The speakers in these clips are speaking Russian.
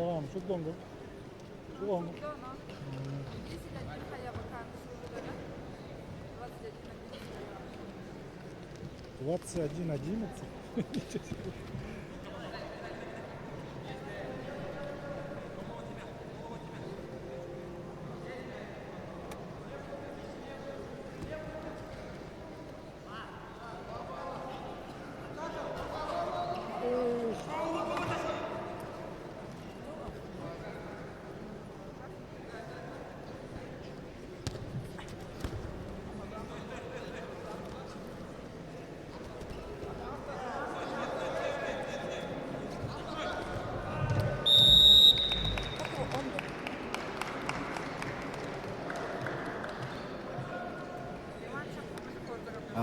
Tamam, çok dondu. Çok dondu. 21:11.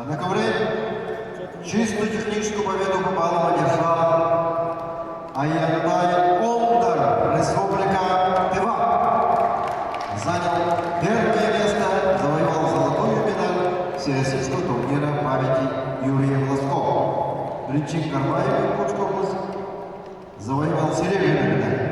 На ковре чистую техническую победу попала одержала Аянтай Олдар, Республика Тыва. Занял первое место, завоевал золотую медаль всероссийского турнира памяти Юрия Власкова. Ренчин Кармаев, Иркутская область, завоевал серебряную медаль.